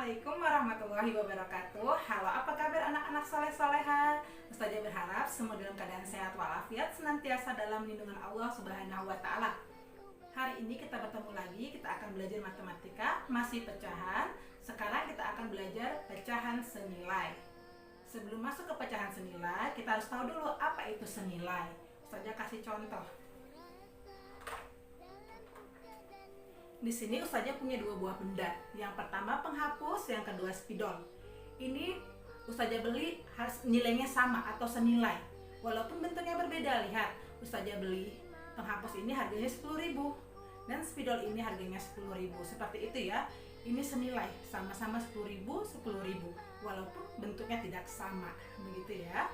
Assalamualaikum warahmatullahi wabarakatuh. Halo, apa kabar anak-anak soleh-soleha? Ustazah berharap semua dalam keadaan sehat walafiat, senantiasa dalam lindungan Allah Subhanahu wa Ta'ala. Hari ini kita bertemu lagi, kita akan belajar matematika, masih pecahan. Sekarang kita akan belajar pecahan senilai. Sebelum masuk ke pecahan senilai, kita harus tahu dulu apa itu senilai. Ustazah kasih contoh. Di sini Ustazah punya dua buah benda. Yang pertama penghapus, yang kedua spidol. Ini Ustazah beli harus nilainya sama atau senilai. Walaupun bentuknya berbeda, lihat. Ustazah beli penghapus ini harganya 10.000 dan spidol ini harganya 10.000. Seperti itu ya. Ini senilai, sama-sama 10.000, 10.000. Walaupun bentuknya tidak sama, begitu ya.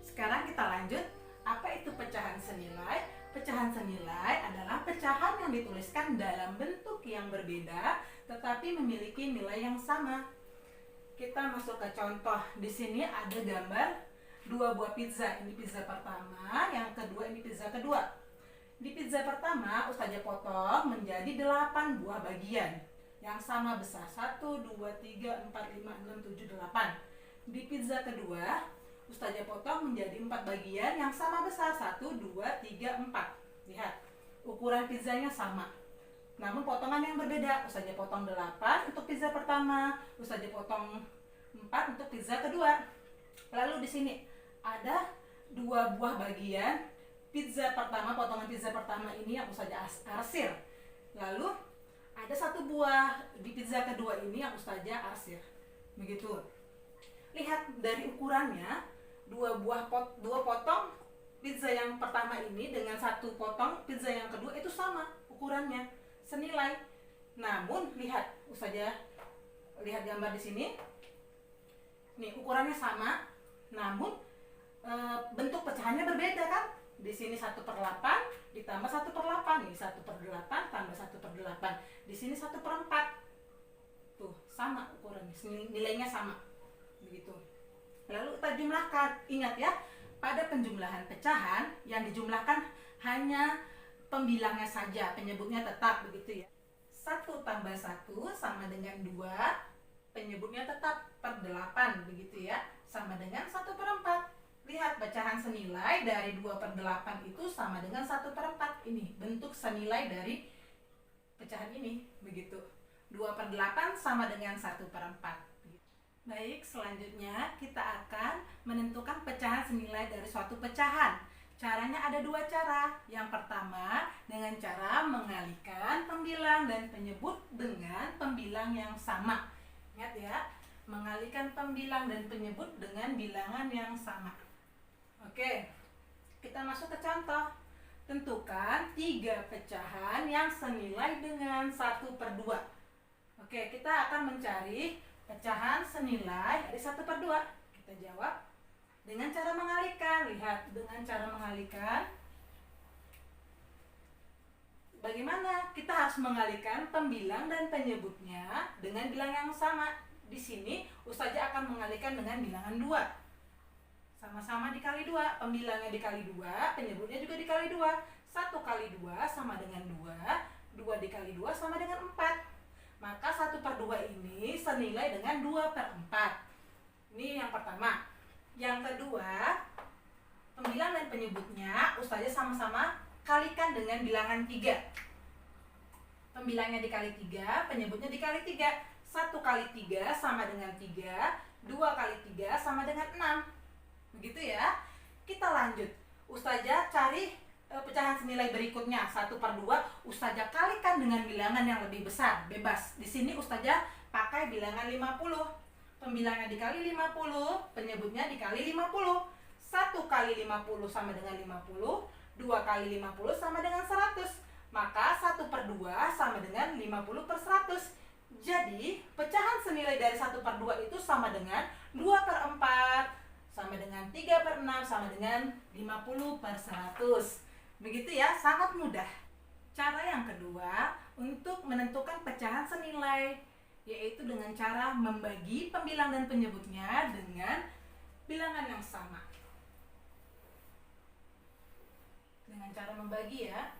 Sekarang kita lanjut. Apa itu pecahan senilai? Pecahan senilai adalah pecahan yang dituliskan dalam bentuk yang berbeda tetapi memiliki nilai yang sama. Kita masuk ke contoh. Di sini ada gambar dua buah pizza. Ini pizza pertama, yang kedua ini pizza kedua. Di pizza pertama Ustazah potong menjadi 8 buah bagian yang sama besar. 1, 2, 3, 4, 5, 6, 7, 8. Di pizza kedua Ustazah potong menjadi 4 bagian yang sama besar. 1, 2, 3, 4. Lihat, ukuran pizzanya sama, namun potongan yang berbeda. Ustazah potong 8 untuk pizza pertama, Ustazah potong 4 untuk pizza kedua. Lalu di sini ada 2 buah bagian pizza pertama, potongan pizza pertama ini yang Ustazah arsir. Lalu ada 1 buah di pizza kedua ini yang Ustazah arsir. Begitu. Lihat dari ukurannya, dua potong pizza yang pertama ini dengan 1 potong pizza yang kedua itu sama ukurannya, senilai. Namun lihat, Ustazah lihat gambar di sini. Nih, ukurannya sama, namun bentuk pecahannya berbeda kan? Di sini 1/8 ditambah 1/8, ini 1/8 tambah 1/8. Di sini 1/4. Tuh, sama ukurannya, nilainya sama. Begitu. Lalu kita jumlahkan. Ingat ya, pada penjumlahan pecahan yang dijumlahkan hanya pembilangnya saja, penyebutnya tetap, begitu ya. 1 tambah 1 sama dengan 2, penyebutnya tetap, per 8, begitu ya, sama dengan 1/4. Lihat, pecahan senilai dari 2/8 itu sama dengan 1/4. Ini bentuk senilai dari pecahan ini, begitu. 2/8 sama dengan 1/4. Baik, selanjutnya kita akan menentukan pecahan senilai dari suatu pecahan. Caranya ada 2 cara. Yang pertama, dengan cara mengalihkan pembilang dan penyebut dengan pembilang yang sama. Ingat ya, mengalihkan pembilang dan penyebut dengan bilangan yang sama. Oke, kita masuk ke contoh. Tentukan 3 pecahan yang senilai dengan 1/2. Oke, kita akan mencari pecahan senilai dari 1/2. Kita jawab dengan cara mengalihkan. Lihat, dengan cara mengalihkan. Bagaimana? Kita harus mengalihkan pembilang dan penyebutnya dengan bilang yang sama. Di sini Ustazah akan mengalihkan dengan bilangan 2. Sama-sama dikali 2. Pembilangnya dikali 2, penyebutnya juga dikali 2. 1 kali 2 sama dengan 2. 2 dikali 2 sama dengan 4. Maka 1/2 ini senilai dengan 2/4. Ini yang pertama. Yang kedua, pembilang dan penyebutnya Ustazah sama-sama kalikan dengan bilangan 3. Pembilangnya dikali 3, penyebutnya dikali 3. 1 kali 3 sama dengan 3. 2 kali 3 sama dengan 6. Begitu ya. Kita lanjut. Ustazah cari pecahan senilai berikutnya. 1/2 Ustazah kalikan dengan bilangan yang lebih besar, bebas. Di sini Ustazah pakai bilangan 50. Pembilangnya dikali 50, penyebutnya dikali 50. 1 kali 50 sama dengan 50, 2 kali 50 sama dengan 100. Maka 1/2 sama dengan 50/100. Jadi pecahan senilai dari 1/2 itu sama dengan 2/4, sama dengan 3/6, sama dengan 50/100. Begitu ya, sangat mudah. Cara yang kedua untuk menentukan pecahan senilai, yaitu dengan cara membagi pembilang dan penyebutnya dengan bilangan yang sama. Dengan cara membagi ya.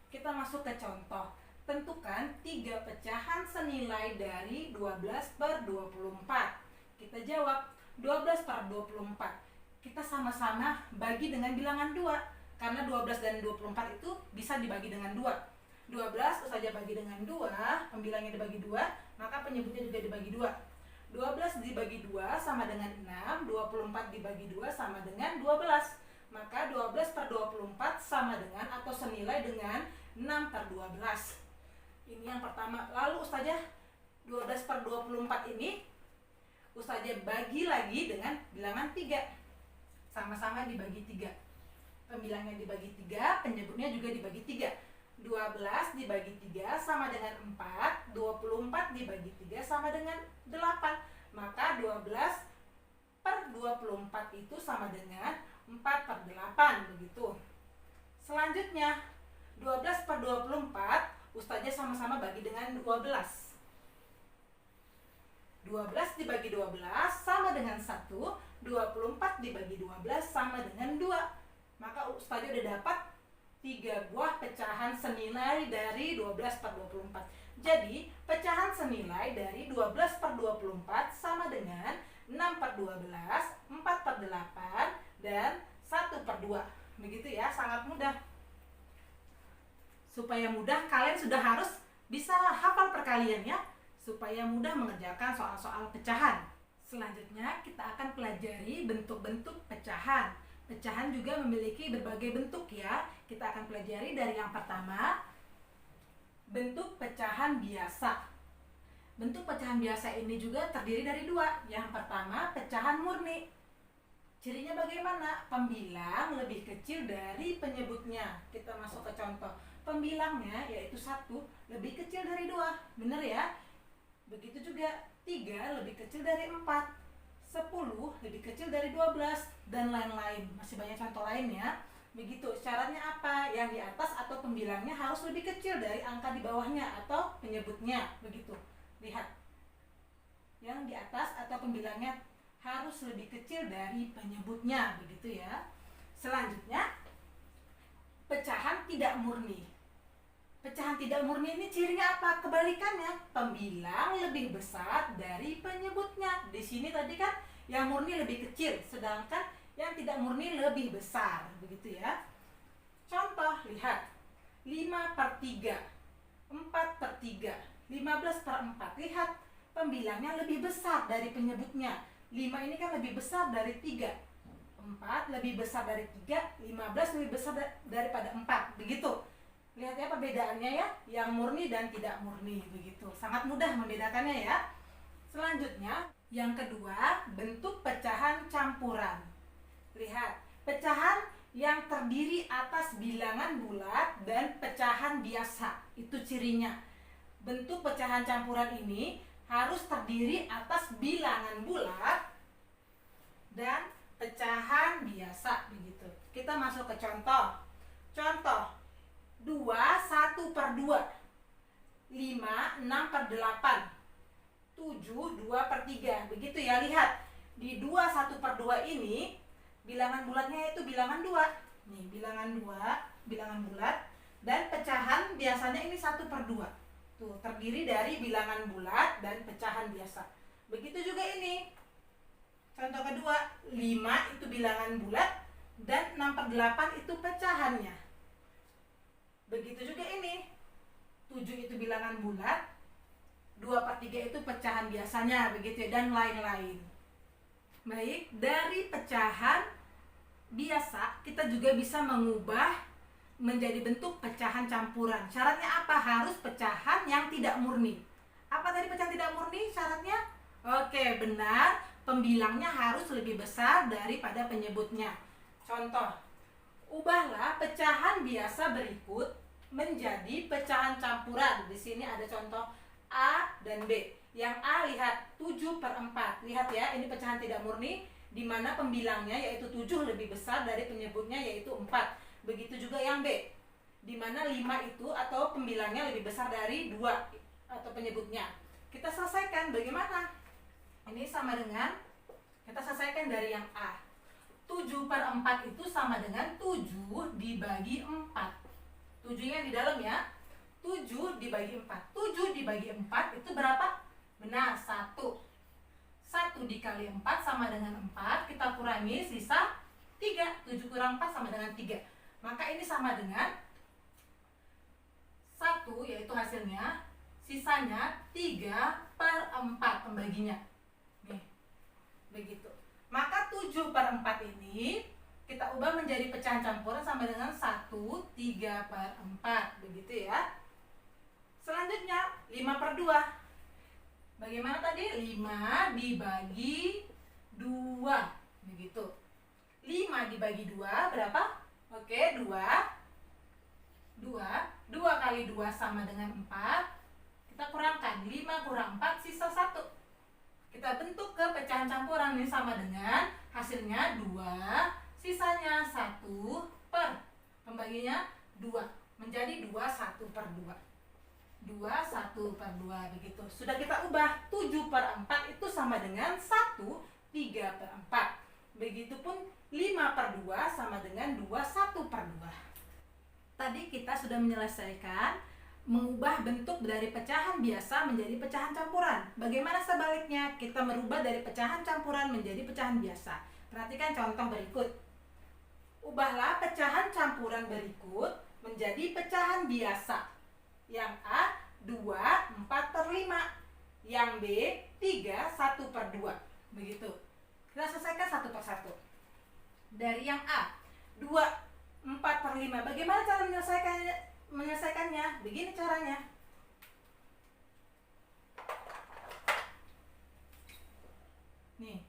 Kita masuk ke contoh. Tentukan 3 pecahan senilai dari 12/24. Kita jawab 12/24. Kita sama-sama bagi dengan bilangan 2. Karena 12 dan 24 itu bisa dibagi dengan 2. 12 saja bagi dengan 2, pembilangnya dibagi 2, maka penyebutnya juga dibagi 2. 12 dibagi 2 sama dengan 6, 24 dibagi 2 sama dengan 12. Maka 12/24 sama dengan atau senilai dengan 6/12. Ini yang pertama. Lalu Ustazah 12/24 ini Ustazah bagi lagi dengan bilangan 3. Sama-sama dibagi 3. Pembilangnya dibagi 3, penyebutnya juga dibagi 3. 12 dibagi 3 sama dengan 4, 24 dibagi 3 sama dengan 8. Maka 12/24 itu sama dengan 4/8, begitu. Selanjutnya 12/24 Ustazah sama-sama bagi dengan 12. 12 dibagi 12 sama dengan 1, 24 dibagi 12 sama dengan 2. Maka Ustazah udah dapat 3 buah pecahan senilai dari 12/24. Jadi pecahan senilai dari 12/24 sama dengan 6/12, 4/8, dan 1/2. Begitu ya, sangat mudah. Supaya mudah, kalian sudah harus bisa hafal perkalian ya, supaya mudah mengerjakan soal-soal pecahan. Selanjutnya kita akan pelajari bentuk-bentuk pecahan. Pecahan juga memiliki berbagai bentuk ya. Kita akan pelajari dari yang pertama, bentuk pecahan biasa. Bentuk pecahan biasa ini juga terdiri dari 2. Yang pertama, pecahan murni. Cirinya bagaimana? Pembilang lebih kecil dari penyebutnya. Kita masuk ke contoh. Pembilangnya yaitu 1 lebih kecil dari 2. Benar ya? Begitu juga 3 lebih kecil dari 4. 10 lebih kecil dari 12, dan lain-lain. Masih banyak contoh lainnya. Begitu. Syaratnya apa? Yang di atas atau pembilangnya harus lebih kecil dari angka di bawahnya atau penyebutnya. Begitu. Lihat. Yang di atas atau pembilangnya harus lebih kecil dari penyebutnya. Begitu ya. Selanjutnya, pecahan tidak murni. Pecahan tidak murni ini cirinya apa? Kebalikannya, pembilang lebih besar dari penyebutnya. Di sini tadi kan yang murni lebih kecil, sedangkan yang tidak murni lebih besar. Begitu ya. Contoh, lihat. 5/3, 4/3, 15/4. Lihat, pembilangnya lebih besar dari penyebutnya. 5 ini kan lebih besar dari 3. 4 lebih besar dari 3, 15 lebih besar daripada 4. Begitu. Lihat ya perbedaannya ya, yang murni dan tidak murni. Begitu. Sangat mudah membedakannya ya. Selanjutnya, yang kedua, bentuk pecahan campuran. Lihat, pecahan yang terdiri atas bilangan bulat dan pecahan biasa. Itu cirinya. Bentuk pecahan campuran ini harus terdiri atas bilangan bulat dan pecahan biasa. Begitu. Kita masuk ke contoh. Contoh 2 1/2, 5 6/8, 7 2/3. Begitu ya. Lihat, di 2 1/2 ini bilangan bulatnya itu bilangan 2. Nih, bilangan 2, bilangan bulat, dan pecahan biasanya ini 1/2. Tuh, terdiri dari bilangan bulat dan pecahan biasa. Begitu juga ini. Contoh kedua, 5 itu bilangan bulat dan 6/8 itu pecahannya. Begitu juga ini. 7 itu bilangan bulat, 2/3 itu pecahan biasanya, begitu ya, dan lain-lain. Baik, dari pecahan biasa kita juga bisa mengubah menjadi bentuk pecahan campuran. Syaratnya apa? Harus pecahan yang tidak murni. Apa tadi pecahan tidak murni syaratnya? Oke, benar. Pembilangnya harus lebih besar daripada penyebutnya. Contoh, ubahlah pecahan biasa berikut menjadi pecahan campuran. Di sini ada contoh A dan B. Yang A, lihat, 7/4. Lihat ya, ini pecahan tidak murni, di mana pembilangnya yaitu 7 lebih besar dari penyebutnya yaitu 4. Begitu juga yang B, di mana 5 itu atau pembilangnya lebih besar dari 2 atau penyebutnya. Kita selesaikan bagaimana? Ini sama dengan, kita selesaikan dari yang A. 7/4 itu sama dengan 7 dibagi 4. 7-nya di dalam ya. 7 dibagi 4. 7 dibagi 4 itu berapa? Benar, 1. 1 dikali 4 sama dengan 4. Kita kurangi sisa 3. 7 kurang 4 sama dengan 3. Maka ini sama dengan 1, yaitu hasilnya. Sisanya 3/4 pembaginya. Nih, begitu. Maka 7/4 ini kita ubah menjadi pecahan campuran sama dengan 1 3/4. Begitu ya. Selanjutnya 5/2. Bagaimana tadi? 5 dibagi 2. Begitu. 5 dibagi 2 berapa? Oke, 2. 2 kali 2 sama dengan 4. Kita kurangkan. 5 kurang 4 sisa 1. Kita bentuk ke pecahan campuran ini sama dengan hasilnya 2, sisanya 1 per pembaginya 2. Menjadi 2 1/2. 2 1/2 begitu. Sudah kita ubah. 7/4 itu sama dengan 1 3/4. Begitupun 5/2 sama dengan 2 1/2. Tadi kita sudah menyelesaikan mengubah bentuk dari pecahan biasa menjadi pecahan campuran. Bagaimana sebaliknya? Kita merubah dari pecahan campuran menjadi pecahan biasa. Perhatikan contoh berikut. Ubahlah pecahan campuran berikut menjadi pecahan biasa. Yang A 2 4/5, yang B 3 1/2. Begitu. Kita selesaikan satu persatu. Dari yang A 2 4/5. Bagaimana cara menyelesaikannya? Begini caranya. Nih.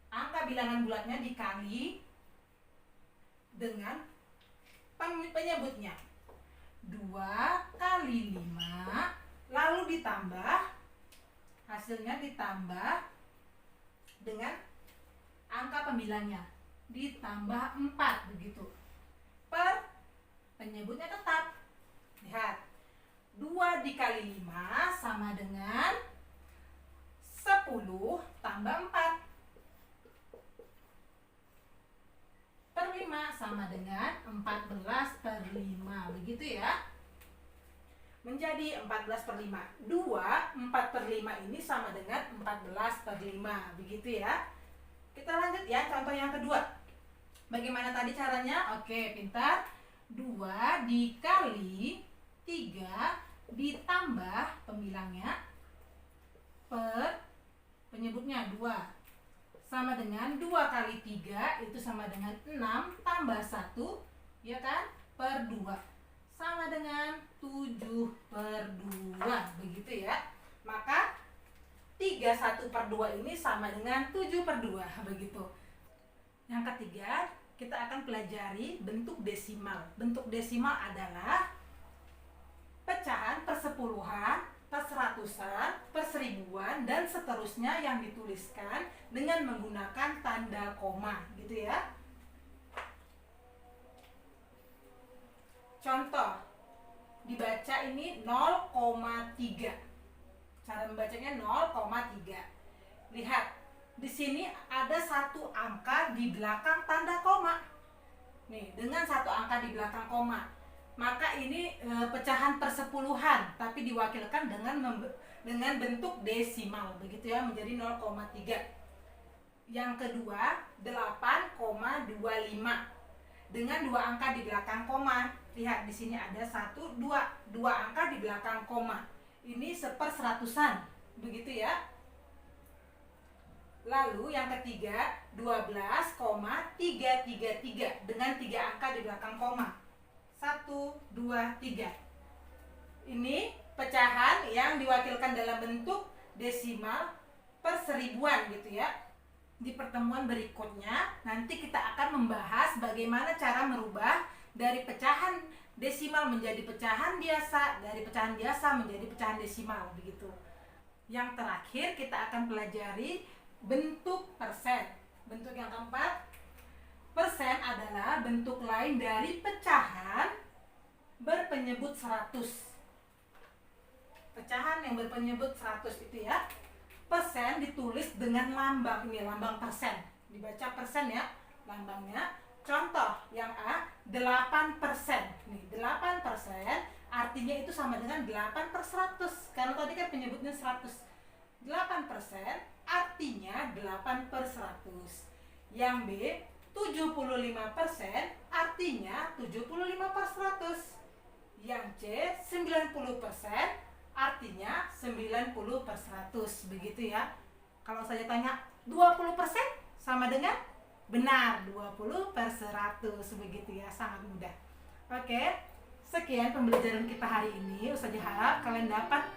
Angka bilangan bulatnya dikali dengan penyebutnya. 2 kali 5, lalu ditambah, hasilnya ditambah dengan angka pembilangnya, ditambah 4 begitu. Per penyebutnya tetap. Lihat. 2 dikali 5 sama dengan 10 tambah 4. Per 5 sama dengan 14/5. Begitu ya. Menjadi 14/5. 2 4/5 ini sama dengan 14/5. Begitu ya. Kita lanjut ya, contoh yang kedua. Bagaimana tadi caranya? Oke, pintar. 2 dikali 3 ditambah pembilangnya per penyebutnya 2 sama dengan 2 kali 3 itu sama dengan 6 tambah 1, ya kan? Per 2 sama dengan 7/2. Begitu ya. Maka 3 1/2 ini sama dengan 7/2. Begitu. Yang ketiga, kita akan pelajari bentuk desimal. Bentuk desimal adalah pecahan persepuluhan, perseratusan, perseribuan, dan seterusnya yang dituliskan dengan menggunakan tanda koma, gitu ya. Contoh, dibaca ini 0,3. Cara membacanya 0,3. Lihat, di sini ada satu angka di belakang tanda koma. Nih, dengan satu angka di belakang koma, maka ini pecahan persepuluhan, tapi diwakilkan dengan bentuk desimal, begitu ya, menjadi 0,3. Yang kedua, 8,25 dengan dua angka di belakang koma. Lihat di sini ada 1, 2 angka di belakang koma. Ini seperseratusan, begitu ya. Lalu yang ketiga 12,333 dengan 3 angka di belakang koma. 1, 2, 3. Ini pecahan yang diwakilkan dalam bentuk desimal perseribuan gitu ya. Di pertemuan berikutnya nanti kita akan membahas bagaimana cara merubah dari pecahan desimal menjadi pecahan biasa, dari pecahan biasa menjadi pecahan desimal begitu. Yang terakhir kita akan pelajari bentuk persen. Bentuk yang keempat, persen adalah bentuk lain dari pecahan berpenyebut 100. Pecahan yang berpenyebut 100 itu ya. Persen ditulis dengan lambang, ini lambang persen. Dibaca persen ya, lambangnya. Contoh yang A, 8%. Nih, 8%, artinya itu sama dengan 8 per 100. Karena tadi kan penyebutnya 100. 8% artinya 8 per 100. Yang B, 75% artinya 75 per 100. Yang C, 90% artinya 90 per 100. Begitu ya. Kalau saya tanya 20% sama dengan benar 20 per 100. Begitu ya, sangat mudah. Oke, sekian pembelajaran kita hari ini. Ustazah harap kalian dapat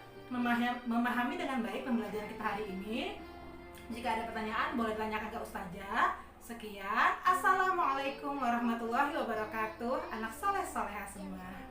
memahami dengan baik pembelajaran kita hari ini. Jika ada pertanyaan boleh ditanyakan ke Ustazah. Sekian, assalamualaikum warahmatullahi wabarakatuh. Anak soleh soleha semua.